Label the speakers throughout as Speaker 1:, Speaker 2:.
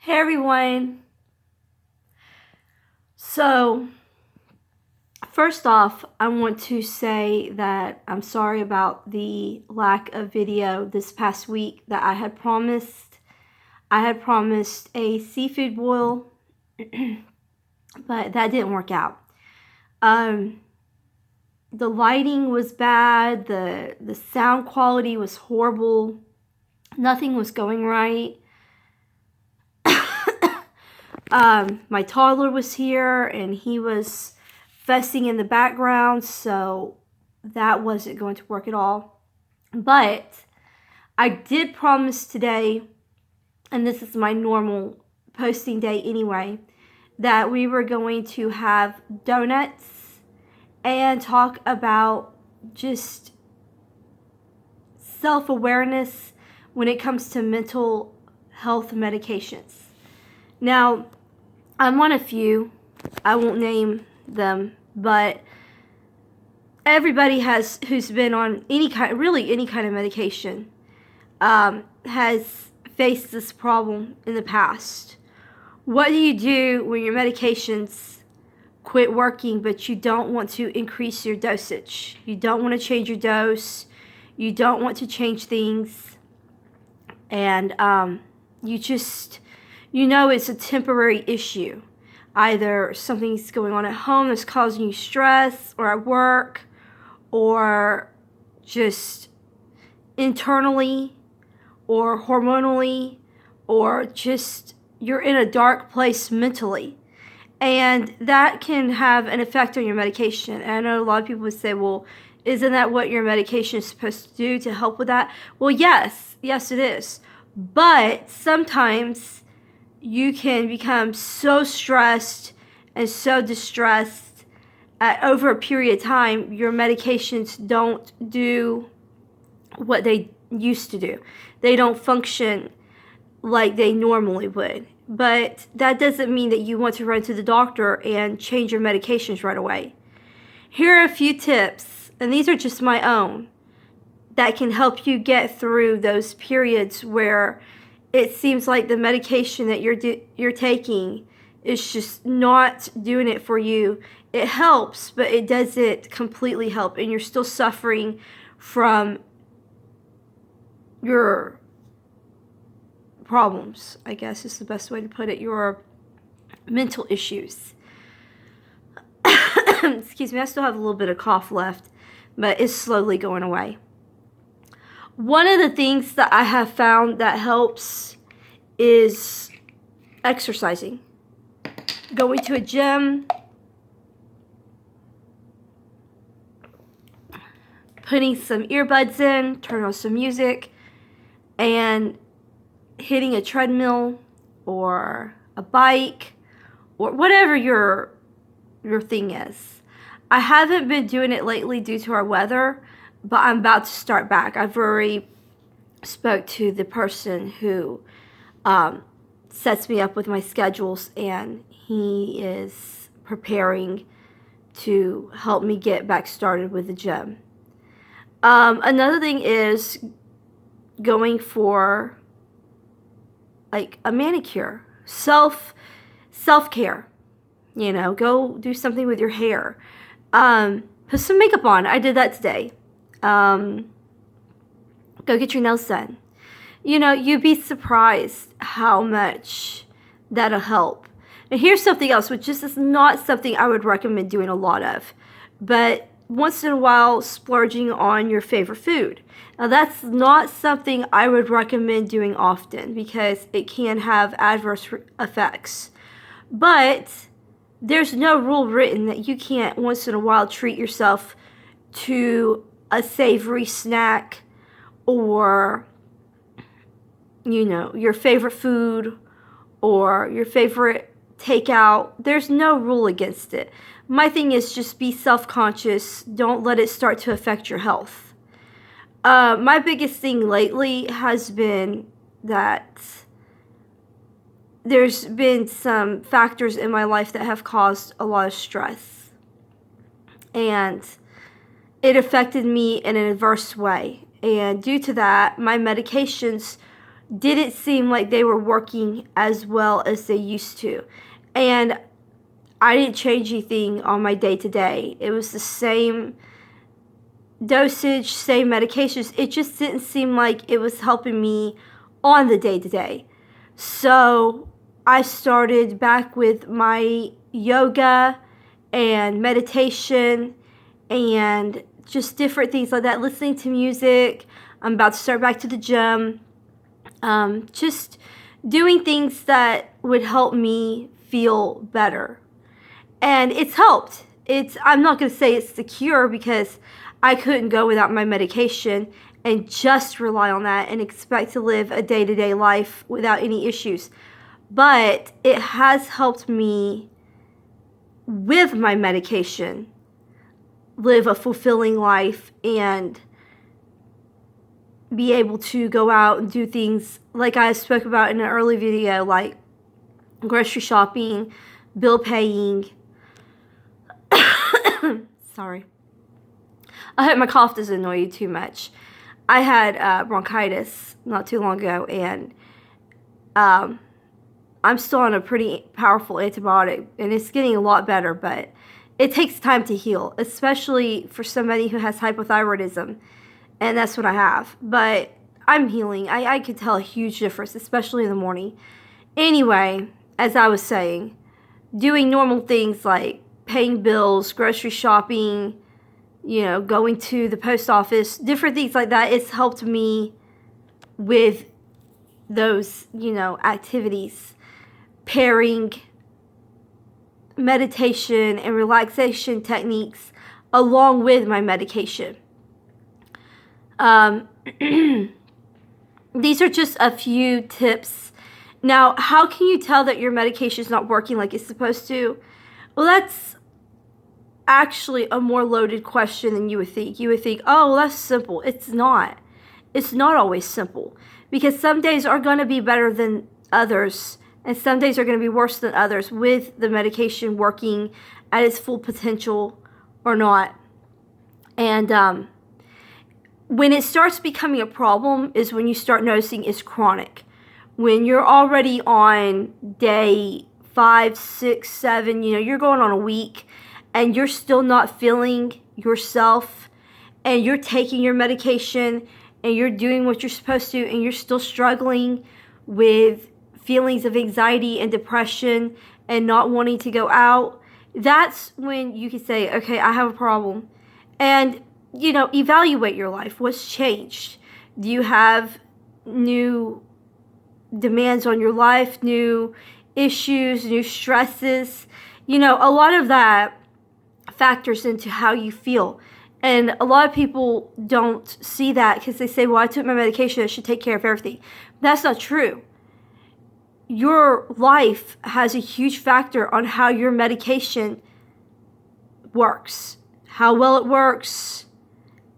Speaker 1: Hey everyone. So, first off, I want to say that I'm sorry about the lack of video this past week that I had promised. I had promised a seafood boil, but that didn't work out. The lighting was bad, the sound quality was horrible. Nothing was going right. My toddler was here and he was fussing in the background, so that wasn't going to work at all. But I did promise today, and this is my normal posting day anyway, that we were going to have donuts and talk about just self-awareness when it comes to mental health medications. Now, I'm on a few. I won't name them, but everybody who's been on any kind of medication has faced this problem in the past. What do you do when your medications quit working, but you don't want to increase your dosage? You don't want to change your dose. You don't want to change things, and it's a temporary issue. Either something's going on at home that's causing you stress, or at work, or just internally, or hormonally, or just you're in a dark place mentally. And that can have an effect on your medication. And I know a lot of people would say, well, isn't that what your medication is supposed to do to help with that? Well, yes it is. But sometimes you can become so stressed and so distressed over a period of time, your medications don't do what they used to do. They don't function like they normally would. But that doesn't mean that you want to run to the doctor and change your medications right away. Here are a few tips, and these are just my own, that can help you get through those periods where it seems like the medication that you're taking is just not doing it for you. It helps, but it doesn't completely help, and you're still suffering from your problems, I guess is the best way to put it, your mental issues. Excuse me, I still have a little bit of cough left, but it's slowly going away. One of the things that I have found that helps is exercising. Going to a gym, putting some earbuds in, turn on some music, and hitting a treadmill or a bike or whatever your thing is. I haven't been doing it lately due to our weather, but I'm about to start back. I've already spoke to the person who sets me up with my schedules, and he is preparing to help me get back started with the gym. Another thing is going for like a manicure, self-care. Go do something with your hair. Put some makeup on. I did that today. Go get your nails done. You'd be surprised how much that'll help. Now here's something else, which is not something I would recommend doing a lot of, but once in a while splurging on your favorite food. Now that's not something I would recommend doing often because it can have adverse effects. But there's no rule written that you can't once in a while treat yourself to a savory snack or your favorite food or your favorite takeout. There's no rule against it. My thing is just be self-conscious. Don't let it start to affect your health. My biggest thing lately has been that there's been some factors in my life that have caused a lot of stress. And it affected me in an adverse way. And due to that, my medications didn't seem like they were working as well as they used to. And I didn't change anything on my day-to-day. It was the same dosage, same medications. It just didn't seem like it was helping me on the day-to-day. So I started back with my yoga and meditation and just different things like that, listening to music. I'm about to start back to the gym. Just doing things that would help me feel better. And it's helped. I'm not going to say it's the cure, because I couldn't go without my medication and just rely on that and expect to live a day-to-day life without any issues. But it has helped me, with my medication, live a fulfilling life and be able to go out and do things like I spoke about in an early video, like grocery shopping, bill paying. Sorry. I hope my cough doesn't annoy you too much. I had bronchitis not too long ago, and I'm still on a pretty powerful antibiotic, and it's getting a lot better, but it takes time to heal, especially for somebody who has hypothyroidism, and that's what I have. But I'm healing. I could tell a huge difference, especially in the morning. Anyway, as I was saying, doing normal things like paying bills, grocery shopping, going to the post office, different things like that, it's helped me with those, activities. Pairing meditation and relaxation techniques along with my medication. These are just a few tips. Now, how can you tell that your medication is not working like it's supposed to? Well, that's actually a more loaded question than you would think. You would think, oh, well, that's simple. It's not. It's not always simple, because some days are going to be better than others, and some days are going to be worse than others with the medication working at its full potential or not. And when it starts becoming a problem is when you start noticing it's chronic. When you're already on day 5, 6, 7, you're going on a week, and you're still not feeling yourself, and you're taking your medication, and you're doing what you're supposed to, and you're still struggling with feelings of anxiety and depression and not wanting to go out, that's when you can say, okay, I have a problem. And, evaluate your life. What's changed? Do you have new demands on your life, new issues, new stresses? A lot of that factors into how you feel. And a lot of people don't see that because they say, well, I took my medication, I should take care of everything. That's not true. Your life has a huge factor on how your medication works, how well it works,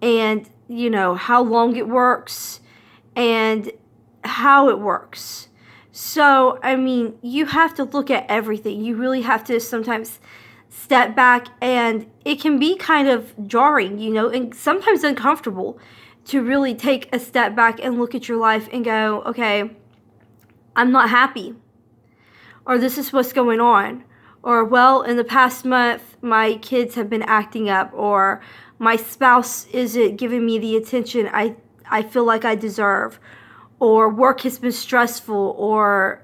Speaker 1: and, how long it works, and how it works. So, you have to look at everything. You really have to sometimes step back, and it can be kind of jarring, and sometimes uncomfortable to really take a step back and look at your life and go, okay, I'm not happy, or this is what's going on, or, well, in the past month, my kids have been acting up, or my spouse isn't giving me the attention I feel like I deserve, or work has been stressful, or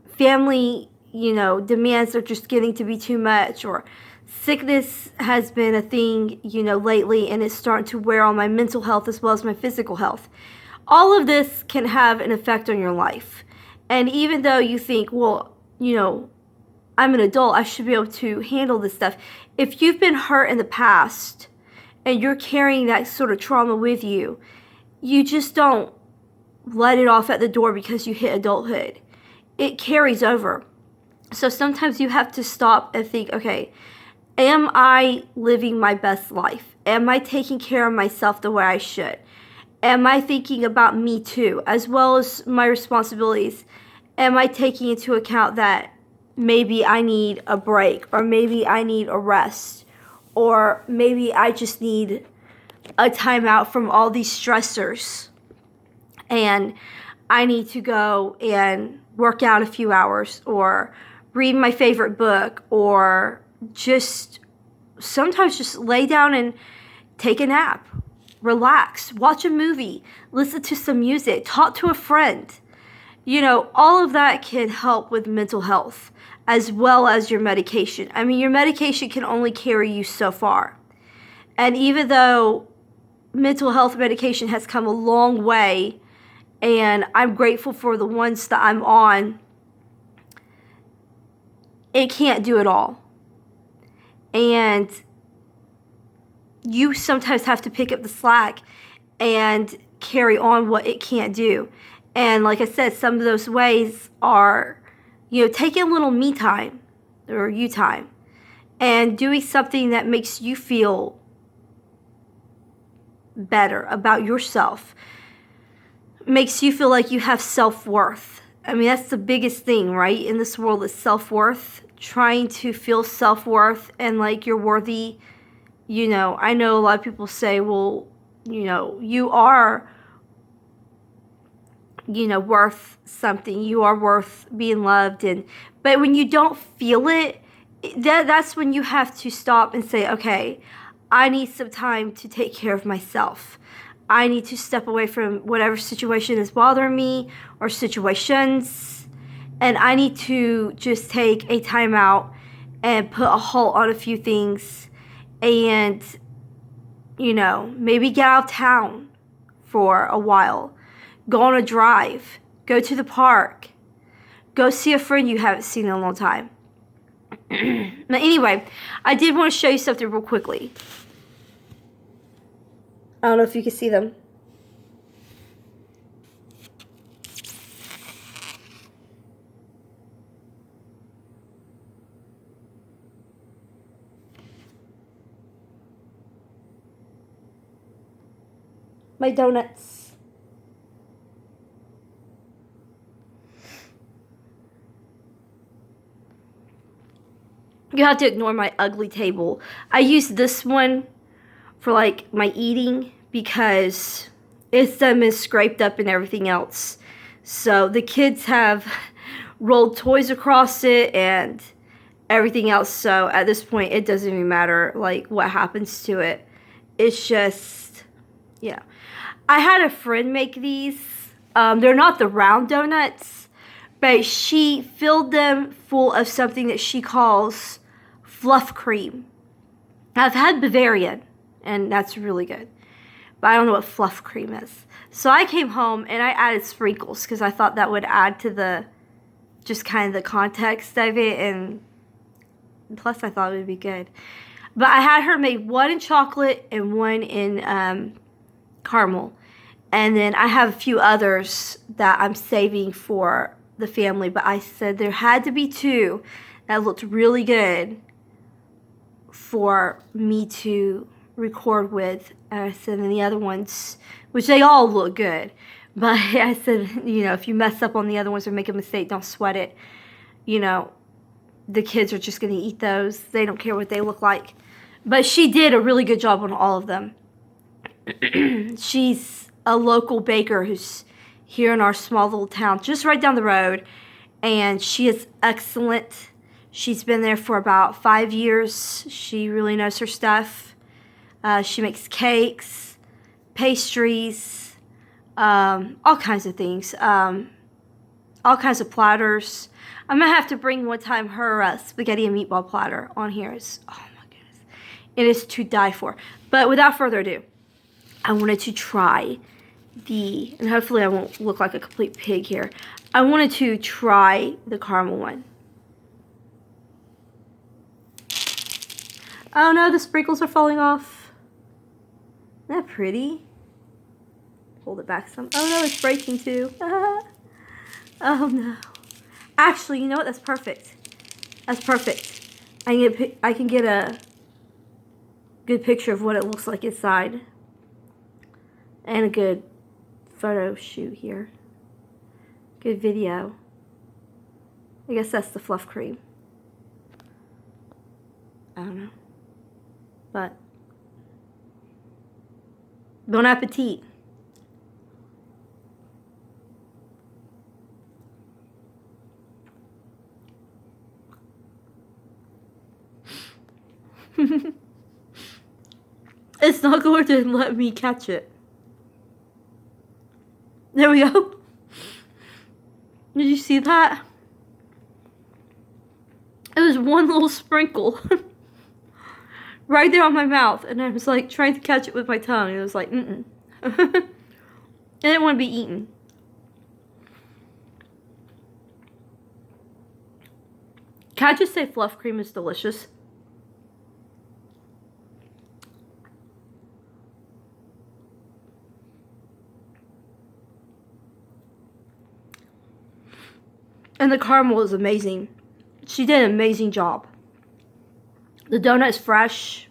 Speaker 1: family, demands are just getting to be too much, or sickness has been a thing, lately, and it's starting to wear on my mental health as well as my physical health. All of this can have an effect on your life. And even though you think, well, I'm an adult, I should be able to handle this stuff. If you've been hurt in the past and you're carrying that sort of trauma with you, you just don't let it off at the door because you hit adulthood. It carries over. So sometimes you have to stop and think, okay, am I living my best life? Am I taking care of myself the way I should? Am I thinking about me too, as well as my responsibilities? Am I taking into account that maybe I need a break, or maybe I need a rest, or maybe I just need a timeout from all these stressors? And I need to go and work out a few hours or read my favorite book or just sometimes just lay down and take a nap, relax, watch a movie, listen to some music, talk to a friend. You know, all of that can help with mental health as well as your medication. I mean, your medication can only carry you so far. And even though mental health medication has come a long way, and I'm grateful for the ones that I'm on, it can't do it all. And you sometimes have to pick up the slack and carry on what it can't do. And like I said, some of those ways are, you know, taking a little me time or you time and doing something that makes you feel better about yourself, makes you feel like you have self-worth. I mean, that's the biggest thing, right? In this world is self-worth, trying to feel self-worth and like you're worthy. You know, I know a lot of people say, well, you know, you are, you know, worth something. You are worth being loved. But when you don't feel it, that's when you have to stop and say, okay, I need some time to take care of myself. I need to step away from whatever situation is bothering me or situations. And I need to just take a time out and put a halt on a few things and, you know, maybe get out of town for a while. Go on a drive. Go to the park. Go see a friend you haven't seen in a long time. But anyway, I did want to show you something real quickly. I don't know if you can see them. My donuts. You have to ignore my ugly table. I use this one for like my eating because it's been scraped up and everything else. So the kids have rolled toys across it and everything else. So at this point, it doesn't even matter like what happens to it. It's just, yeah. I had a friend make these. They're not the round donuts, but she filled them full of something that she calls fluff cream. I've had Bavarian, and that's really good. But I don't know what fluff cream is. So I came home and I added sprinkles because I thought that would add to the, just kind of the context of it. And plus I thought it would be good. But I had her make one in chocolate and one in caramel. And then I have a few others that I'm saving for the family. But I said there had to be two that looked really good for me to record with. And I said, and the other ones, which they all look good. But I said, you know, if you mess up on the other ones or make a mistake, don't sweat it. You know, the kids are just going to eat those. They don't care what they look like. But she did a really good job on all of them. She's a local baker who's here in our small little town, just right down the road. And she is excellent. She's been there for about 5 years. She really knows her stuff. She makes cakes, pastries, all kinds of things, all kinds of platters. I'm going to have to bring one time her spaghetti and meatball platter on here. Oh my goodness. It is to die for. But without further ado, I wanted to try and hopefully I won't look like a complete pig here. I wanted to try the caramel one. Oh no, the sprinkles are falling off. Isn't that pretty? Hold it back some. Oh no, it's breaking too. Oh no. Actually, you know what? That's perfect. That's perfect. I can get a good picture of what it looks like inside. And a good photo shoot here. Good video. I guess that's the fluff cream. I don't know. But bon appetit. It's not going to let me catch it. There we go. Did you see that? It was one little sprinkle right there on my mouth, and I was like trying to catch it with my tongue, and it was like, I didn't want to be eaten. Can I just say fluff cream is delicious? And the caramel is amazing. She did an amazing job. The donut is fresh.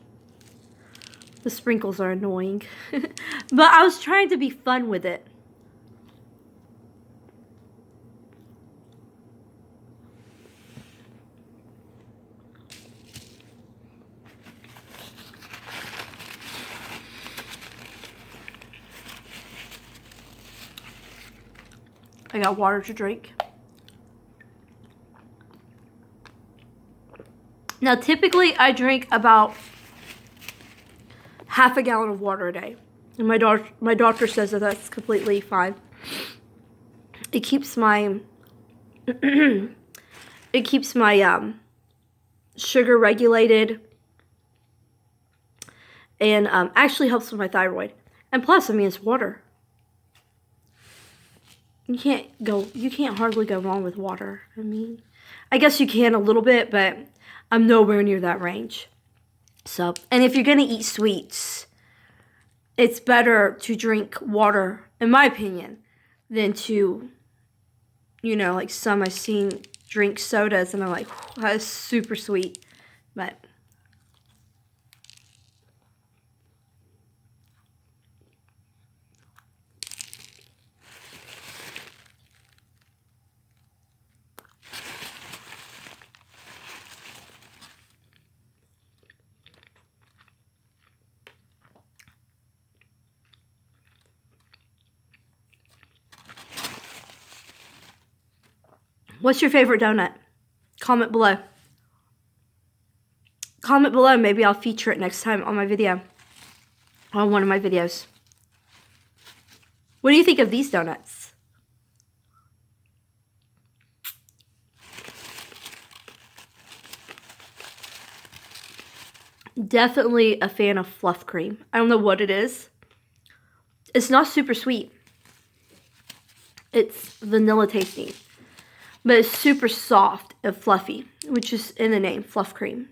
Speaker 1: The sprinkles are annoying. But I was trying to be fun with it. I got water to drink. Now, typically, I drink about half a gallon of water a day. And my doctor says that that's completely fine. It keeps my sugar regulated, and actually helps with my thyroid. And plus, I mean, it's water. You can't hardly go wrong with water. I mean, I guess you can a little bit, but I'm nowhere near that range. So, and if you're going to eat sweets, it's better to drink water, in my opinion, than to, like some I've seen drink sodas, and I'm like, that's super sweet. But what's your favorite donut? Comment below. Comment below. Maybe I'll feature it next time on my video. On one of my videos. What do you think of these donuts? Definitely a fan of fluff cream. I don't know what it is. It's not super sweet. It's vanilla tasting. But it's super soft and fluffy, which is in the name, fluff cream.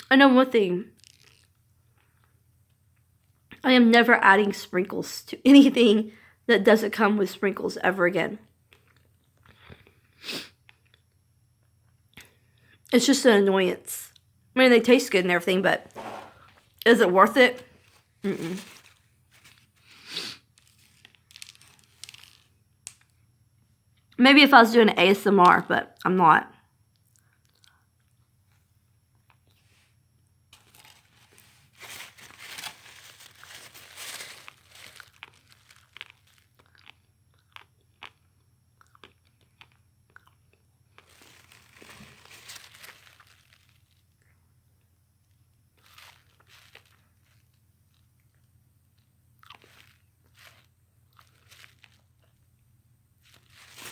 Speaker 1: I know one thing. I am never adding sprinkles to anything that doesn't come with sprinkles ever again. It's just an annoyance. I mean, they taste good and everything, but is it worth it? Maybe if I was doing ASMR, but I'm not.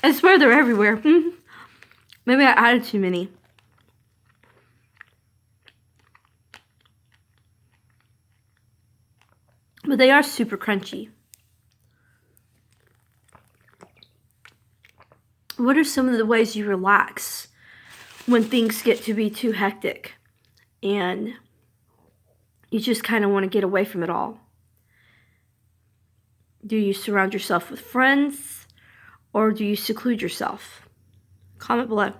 Speaker 1: I swear they're everywhere. Maybe I added too many. But they are super crunchy. What are some of the ways you relax when things get to be too hectic and you just kind of want to get away from it all? Do you surround yourself with friends? Or do you seclude yourself? Comment below.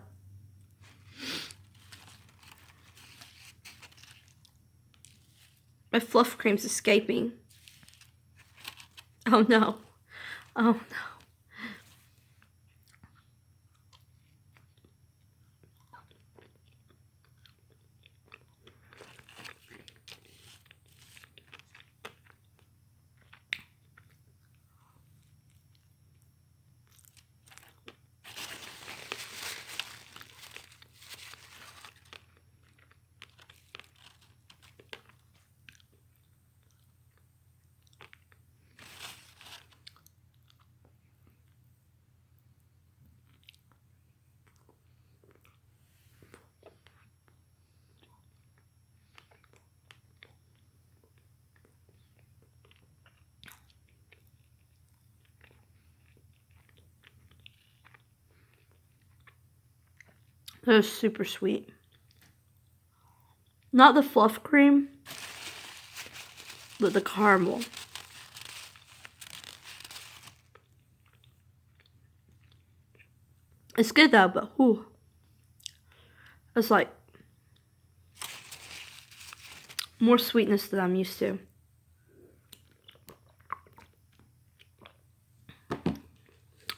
Speaker 1: My fluff cream's escaping. Oh no. Oh no. They're super sweet. Not the fluff cream, but the caramel. It's good though, but whew. It's like more sweetness than I'm used to.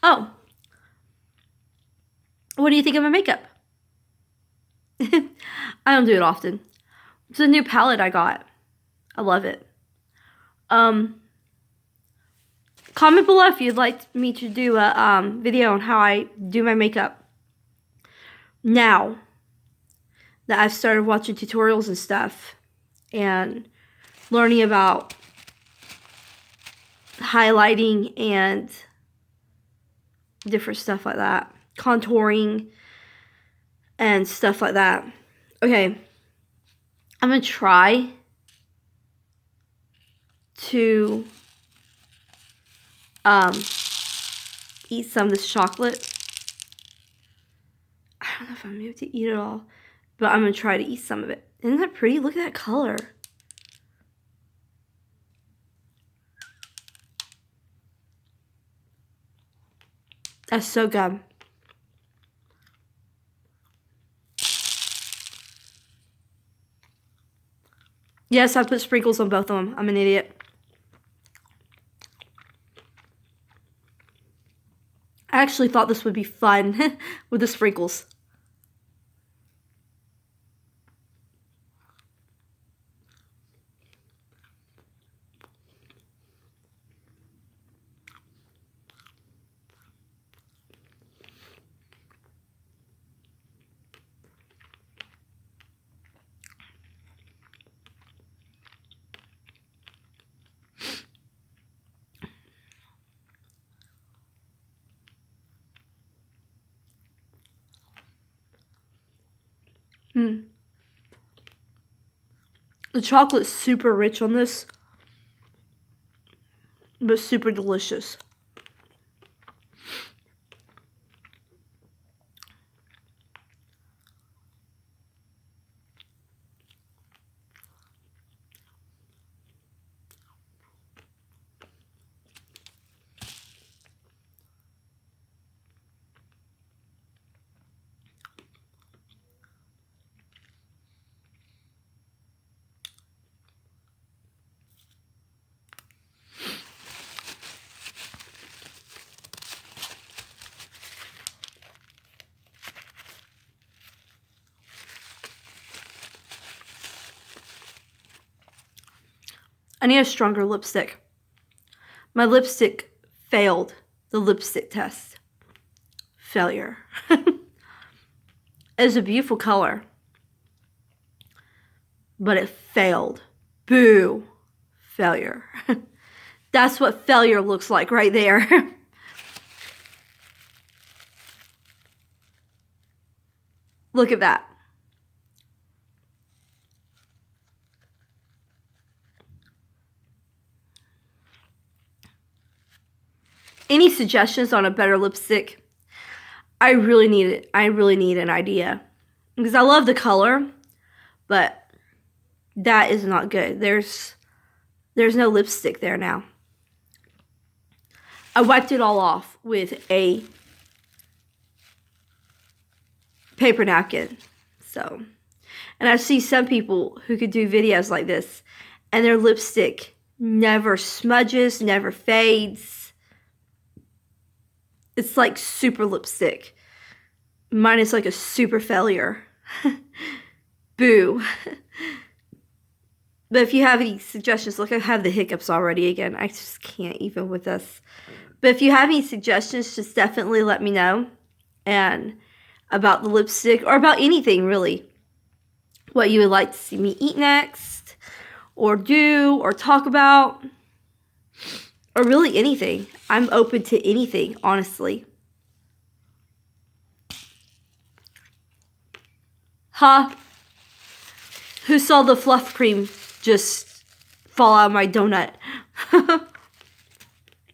Speaker 1: Oh. What do you think of my makeup? I don't do it often. It's a new palette I got. I love it. Comment below if you'd like me to do a video on how I do my makeup. Now that I've started watching tutorials and stuff and learning about highlighting and different stuff like that, contouring and stuff like that. Okay, I'm gonna try to eat some of this chocolate. I don't know if I'm able to eat it all, but I'm gonna try to eat some of it. Isn't that pretty? Look at that color. That's so good. Yes, I put sprinkles on both of them. I'm an idiot. I actually thought this would be fun with the sprinkles. The chocolate's super rich on this, but super delicious. I need a stronger lipstick. My lipstick failed the lipstick test. Failure. It's a beautiful color, but it failed. Boo. Failure. That's what failure looks like right there. Look at that. Any suggestions on a better lipstick? I really need it. I really need an idea. Because I love the color, but that is not good. There's no lipstick there now. I wiped it all off with a paper napkin. So, and I see some people who could do videos like this and their lipstick never smudges, never fades. It's like super lipstick. Mine is like a super failure. Boo. But if you have any suggestions, look, I have the hiccups already again. I just can't even with this. But if you have any suggestions, just definitely let me know. And about the lipstick, or about anything really. What you would like to see me eat next, or do, or talk about. Or really anything. I'm open to anything, honestly. Huh? Who saw the fluff cream just fall out of my donut?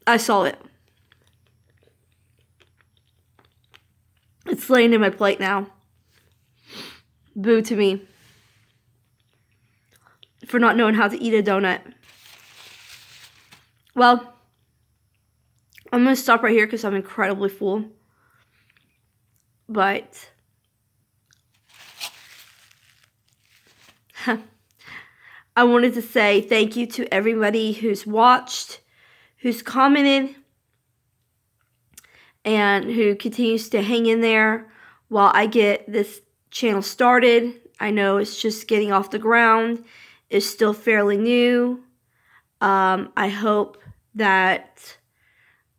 Speaker 1: I saw it. It's laying in my plate now. Boo to me for not knowing how to eat a donut. Well, I'm going to stop right here because I'm incredibly full. But I wanted to say thank you to everybody who's watched, who's commented, and who continues to hang in there while I get this channel started. I know it's just getting off the ground. It's still fairly new. I hope that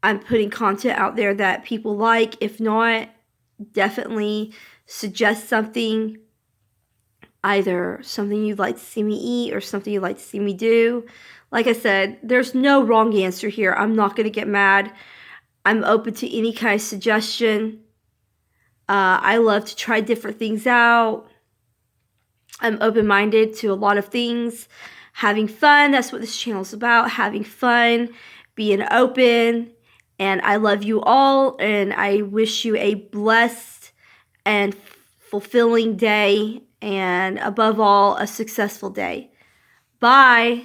Speaker 1: I'm putting content out there that people like. If not, definitely suggest something. Either something you'd like to see me eat or something you'd like to see me do. Like I said, there's no wrong answer here. I'm not going to get mad. I'm open to any kind of suggestion. I love to try different things out. I'm open-minded to a lot of things. Having fun, that's what this channel is about. Having fun, being open. And I love you all, and I wish you a blessed and fulfilling day, and above all, a successful day. Bye.